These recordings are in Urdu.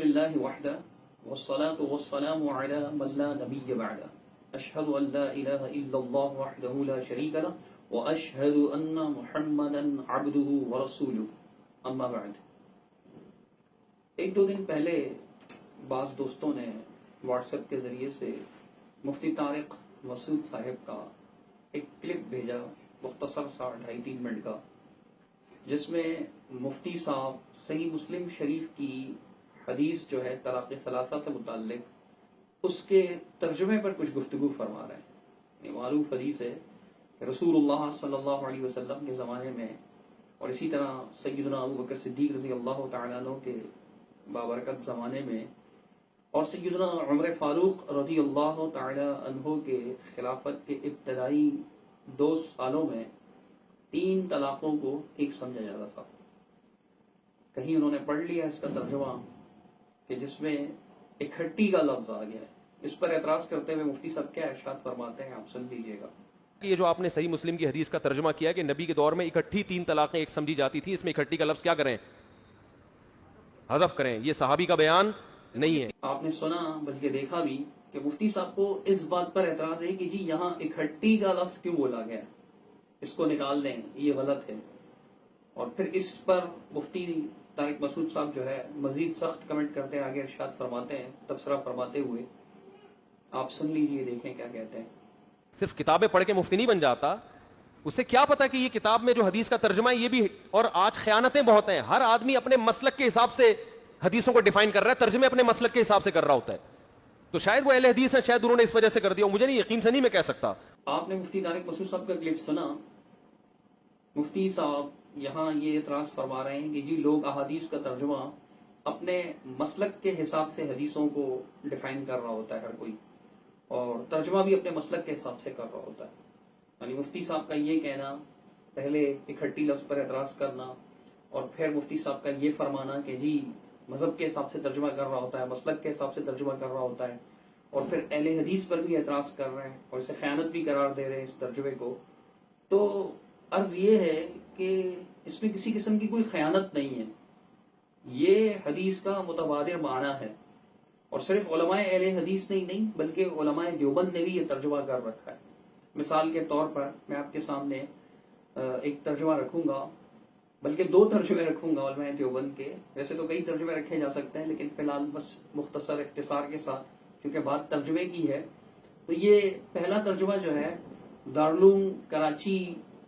للہ وحدہ والصلاة والسلام علی من لا نبی بعدہ اشہد ان لا الہ الا اللہ وحدہ لا شریک لہ واشہد ان محمدا عبدہ ورسولہ اما بعد۔ ایک دو دن پہلے بعض دوستوں نے واٹس ایپ کے ذریعے سے مفتی طارق مسعود صاحب کا ایک کلپ بھیجا، مختصر سا 2.5-3 منٹ کا، جس میں مفتی صاحب صحیح مسلم شریف کی حدیث جو ہے طلاق ثلاثہ سے متعلق اس کے ترجمے پر کچھ گفتگو فرما رہے ہیں۔ یہ معروف حدیث ہے کہ رسول اللہ صلی اللہ علیہ وسلم کے زمانے میں اور اسی طرح سیدنا ابو بکر صدیق رضی اللہ تعالیٰ عنہ کے بابرکت زمانے میں اور سیدنا عمر فاروق رضی اللہ تعالیٰ عنہ کے خلافت کے ابتدائی 2 سالوں میں 3 طلاقوں کو ایک سمجھا جاتا تھا۔ کہیں انہوں نے پڑھ لیا اس کا ترجمہ کہ جس میں اکٹھی کا لفظ آ گیا ہے۔ اس پر اعتراض کرتے ہوئے مفتی صاحب کیا ارشاد فرماتے ہیں، آپ سن لیجیے گا۔ یہ جو آپ نے صحیح مسلم کی حدیث کا ترجمہ کیا کہ نبی کے دور میں اکٹھی 3 طلاقیں ایک سمجھی جاتی تھی، اس میں اکٹھی کا لفظ کیا کریں؟ حذف کریں۔ یہ صحابی کا بیان نہیں ہے۔ آپ نے سنا بلکہ دیکھا بھی کہ مفتی صاحب کو اس بات پر اعتراض ہے کہ جی یہاں اکٹھی کا لفظ کیوں بولا گیا ہے، اس کو نکال لیں، یہ غلط ہے۔ اور پھر اس پر مفتی طارق مسعود صاحب جو ہے مزید سخت کمنٹ کرتے ہیں، آگے ارشاد فرماتے ہیں تبصرہ فرماتے ہوئے، آپ سن لیجئے، دیکھیں کیا کہتے ہیں۔ صرف کتابیں پڑھ کے مفتی نہیں بن جاتا، اسے کیا پتا کہ یہ کتاب میں جو حدیث کا ترجمہ ہے یہ بھی، اور آج خیانتیں بہت ہیں، ہر آدمی اپنے مسلک کے حساب سے حدیثوں کو ڈیفائن کر رہا ہے، ترجمے اپنے مسلک کے حساب سے کر رہا ہوتا ہے۔ تو شاید وہ اہل حدیث ہیں، شاید انہوں نے اس وجہ سے کر دیا، مجھے نہیں، یقین سے نہیں میں کہہ سکتا۔ آپ نے مفتی طارق مسعود صاحب کا کلپ سنا، مفتی صاحب یہاں یہ اعتراض فرما رہے ہیں کہ جی لوگ احادیث کا ترجمہ اپنے مسلک کے حساب سے حدیثوں کو ڈیفائن کر رہا ہوتا ہے ہر کوئی، اور ترجمہ بھی اپنے مسلک کے حساب سے کر رہا ہوتا ہے۔ یعنی مفتی صاحب کا یہ کہنا، پہلے اکٹھی لفظ پر اعتراض کرنا اور پھر مفتی صاحب کا یہ فرمانا کہ جی مذہب کے حساب سے ترجمہ کر رہا ہوتا ہے، مسلک کے حساب سے ترجمہ کر رہا ہوتا ہے، اور پھر اہل حدیث پر بھی اعتراض کر رہے ہیں اور اسے خیانت بھی قرار دے رہے ہیں اس ترجمے کو، تو عرض یہ ہے کہ اس میں کسی قسم کی کوئی خیانت نہیں ہے، یہ حدیث کا متبادر معنی ہے، اور صرف علماء اہل حدیث نہیں بلکہ علماء دیوبند نے بھی یہ ترجمہ کر رکھا ہے۔ مثال کے طور پر میں آپ کے سامنے ایک ترجمہ رکھوں گا، بلکہ 2 ترجمے رکھوں گا علماء دیوبند کے، ویسے تو کئی ترجمے رکھے جا سکتے ہیں لیکن فی الحال بس مختصر اختصار کے ساتھ چونکہ بات ترجمے کی ہے، تو یہ پہلا ترجمہ جو ہے دارالعلوم کراچی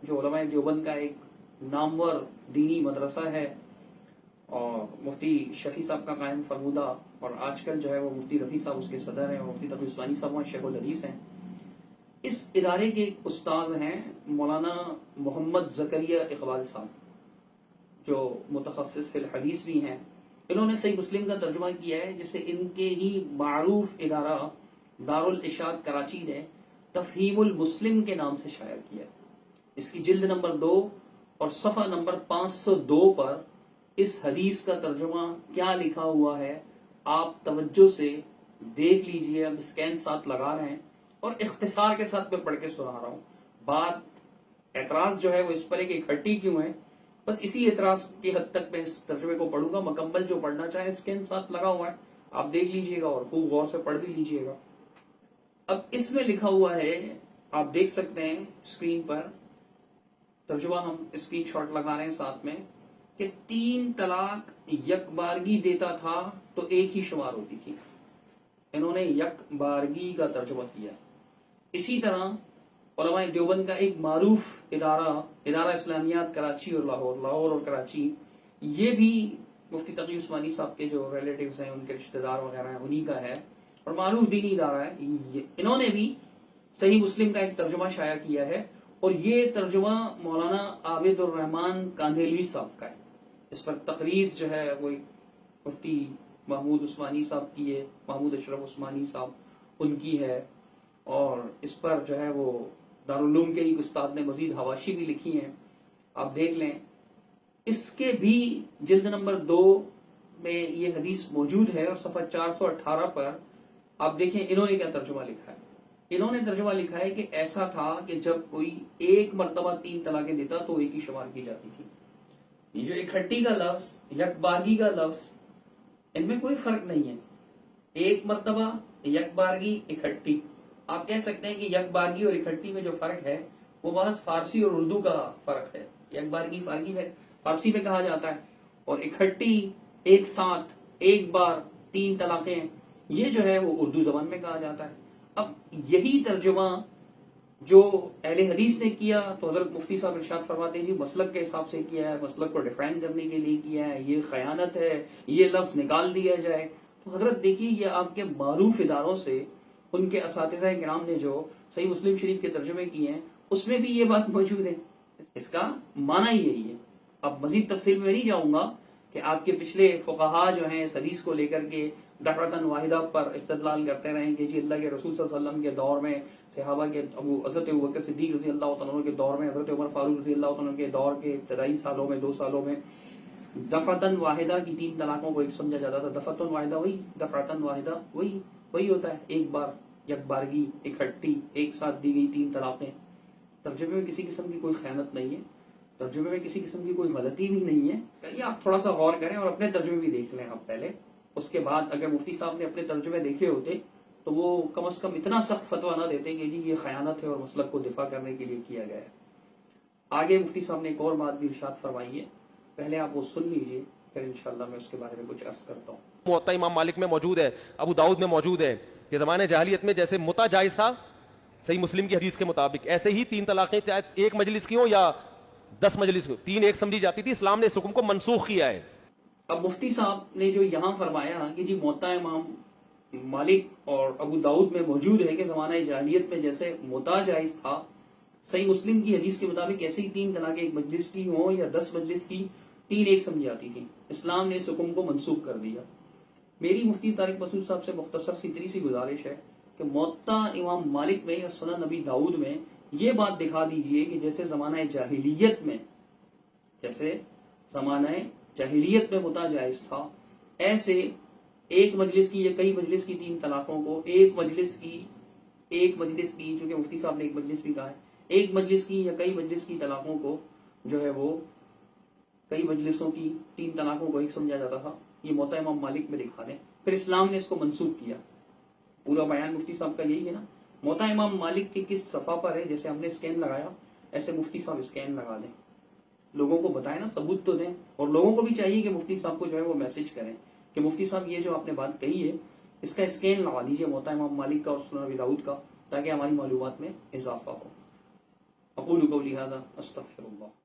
جو علماء دیوبند کا ایک نامور دینی مدرسہ ہے اور مفتی شفیع صاحب کا قائم فرمودہ، اور آج کل جو ہے وہ مفتی رفیع صاحب اس کے صدر ہیں اور مفتی تقی عثمانی صاحب وہاں شیخ الحدیث ہیں۔ اس ادارے کے ایک استاذ ہیں مولانا محمد زکریا اقبال صاحب، جو متخصص فی الحدیث بھی ہیں۔ انہوں نے صحیح مسلم کا ترجمہ کیا ہے جسے ان کے ہی معروف ادارہ دارالارشاد کراچی نے تفہیم المسلم کے نام سے شائع کیا ہے۔ اس کی جلد نمبر 2 اور صفحہ نمبر 502 پر اس حدیث کا ترجمہ کیا لکھا ہوا ہے آپ توجہ سے دیکھ لیجئے، اب اسکین ساتھ لگا رہے ہیں اور اختصار کے ساتھ میں پڑھ کے سنا رہا ہوں۔ بات اعتراض جو ہے وہ اس پر ہے کہ اکٹھی کیوں ہے، بس اسی اعتراض کی حد تک میں اس ترجمے کو پڑھوں گا، مکمل جو پڑھنا چاہے اسکین ساتھ لگا ہوا ہے آپ دیکھ لیجئے گا اور خوب غور سے پڑھ بھی لیجئے گا۔ اب اس میں لکھا ہوا ہے، آپ دیکھ سکتے ہیں اسکرین پر، ترجمہ ہم اسکرین شاٹ لگا رہے ہیں ساتھ میں، کہ 3 طلاق یک بارگی دیتا تھا تو ایک ہی شمار ہوتی تھی۔ انہوں نے یک بارگی کا ترجمہ کیا۔ اسی طرح علماء دیوبند کا ایک معروف ادارہ اسلامیات کراچی اور لاہور اور کراچی، یہ بھی مفتی تقی عثمانی صاحب کے جو ریلیٹیوز ہیں، ان کے رشتہ دار وغیرہ ہیں، انہی کا ہے اور معروف دینی ادارہ ہے۔ انہوں نے بھی صحیح مسلم کا ایک ترجمہ شائع کیا ہے، اور یہ ترجمہ مولانا عابد الرحمان کاندھیلوی صاحب کا ہے۔ اس پر تقریض جو ہے وہ مفتی محمود عثمانی صاحب کی ہے، محمود اشرف عثمانی صاحب ان کی ہے، اور اس پر جو ہے وہ دارالعلوم کے ایک استاد نے مزید حواشی بھی لکھی ہیں، آپ دیکھ لیں۔ اس کے بھی جلد نمبر 2 میں یہ حدیث موجود ہے، اور صفحہ 418 پر آپ دیکھیں انہوں نے کیا ترجمہ لکھا ہے۔ انہوں نے ترجمہ لکھا ہے کہ ایسا تھا کہ جب کوئی ایک مرتبہ 3 طلاقیں دیتا تو ایک ہی شمار کی جاتی تھی۔ یہ جو اکٹھی کا لفظ، یک بارگی کا لفظ، ان میں کوئی فرق نہیں ہے. ایک مرتبہ، یک بارگی، اکٹھی. آپ کہہ سکتے ہیں کہ یک بارگی اور اکٹھی میں جو فرق ہے وہ بس فارسی اور اردو کا فرق ہے. یک بارگی فارسی میں کہا جاتا ہے، اور اکٹھی ایک ساتھ ایک بار 3 طلاقیں، یہ جو ہے وہ اردو زبان میں کہا جاتا ہے. اب یہی ترجمہ جو اہل حدیث نے کیا تو حضرت مفتی صاحب ارشاد فرماتے ہیں جی مسلک کے حساب سے کیا ہے، مسلک کو ڈیفائن کرنے کے لیے کیا ہے، یہ خیانت ہے، یہ لفظ نکال دیا جائے. تو حضرت دیکھیے یہ آپ کے معروف اداروں سے ان کے اساتذہ کرام نے جو صحیح مسلم شریف کے ترجمے کیے ہیں اس میں بھی یہ بات موجود ہے. اس کا معنی یہی ہے. اب مزید تفصیل میں نہیں جاؤں گا کہ آپ کے پچھلے فقہا جو ہیں اس حدیث کو لے کر کے دفعتاً واحدہ پر استدلال کرتے رہیں کہ جی اللہ کے رسول صلی اللہ علیہ وسلم کے دور میں، صحابہ کے حضرت ابوبکر صدیق رضی اللہ تعالیٰ عنہ کے دور میں، حضرت عمر فاروق رضی اللہ تعالیٰ عنہ کے دور کے ابتدائی سالوں میں 2 سالوں میں دفعتاً واحدہ کی 3 طلاقوں کو ایک سمجھا جاتا تھا. دفعتاً واحدہ وہی، دفعتاً واحدہ وہی ہوتا ہے، ایک بار، یک بارگی، اکٹھی، ایک ساتھ دی گئی 3 طلاقیں. ترجمے میں کسی قسم کی کوئی خیانت نہیں ہے، ترجمے میں کسی قسم کی کوئی غلطی بھی نہیں ہے. یہ آپ تھوڑا سا غور کریں اور اپنے ترجمے بھی دیکھ لیں آپ پہلے. اس کے بعد اگر مفتی صاحب نے اپنے ترجمے دیکھے ہوتے تو وہ کم از کم اتنا سخت فتویٰ نہ دیتے کہ جی یہ خیانت ہے اور مسلک کو دفاع کرنے کے لیے کیا گیا ہے. آگے مفتی صاحب نے ایک اور بات بھی ارشاد فرمائی ہے، پہلے آپ وہ سن لیجئے، پھر انشاءاللہ میں اس کے بارے میں کچھ عرض کرتا ہوں. موطا امام مالک میں موجود ہے، ابو داؤد میں موجود ہے کہ زمانے جاہلیت میں جیسے متع جائز تھا صحیح مسلم کی حدیث کے مطابق، ایسے ہی 3 طلاقیں چاہے ایک مجلس کی ہوں یا 10 مجلس کی ہوں، 3 ایک سمجھی جاتی تھی. اسلام نے اس حکم کو منسوخ کیا ہے. اب مفتی صاحب نے جو یہاں فرمایا کہ جی موطا امام مالک اور ابو داؤد میں موجود ہے کہ زمانہ جاہلیت میں جیسے موطا جائز تھا صحیح مسلم کی حدیث کے مطابق ایسے ہی 3 طلاقیں ایک مجلس کی ہوں یا 10 مجلس کی 3 ایک سمجھی جاتی تھی. اسلام نے اس حکم کو منسوخ کر دیا. میری مفتی طارق مسعود صاحب سے مختصر سی گزارش ہے کہ موطا امام مالک میں یا سنن نبی داؤد میں یہ بات دکھا دیجئے کہ جیسے زمانہ جاہلیت میں متع جائز تھا، ایسے ایک مجلس کی یا کئی مجلس کی 3 طلاقوں کو ایک مجلس کی چونکہ مفتی صاحب نے ایک مجلس بھی کہا ہے، ایک مجلس کی یا کئی مجلس کی طلاقوں کو جو ہے وہ کئی مجلسوں کی 3 طلاقوں کو ایک سمجھا جاتا تھا. یہ موطا امام مالک میں دکھا دیں. پھر اسلام نے اس کو منسوخ کیا. پورا بیان مفتی صاحب کا یہی ہے نا. موطا امام مالک کے کس صفحہ پر ہے، جیسے ہم نے اسکین لگایا ایسے مفتی صاحب اسکین لگا دیں، لوگوں کو بتائیں نا، ثبوت تو دیں. اور لوگوں کو بھی چاہیے کہ مفتی صاحب کو جو ہے وہ میسج کریں کہ مفتی صاحب یہ جو آپ نے بات کہی ہے اس کا اسکین لگا دیجیے موطا امام مالک کا اور سنن نبی داؤد کا، تاکہ ہماری معلومات میں اضافہ ہو. اقول قولی ھذا استغفر اللہ.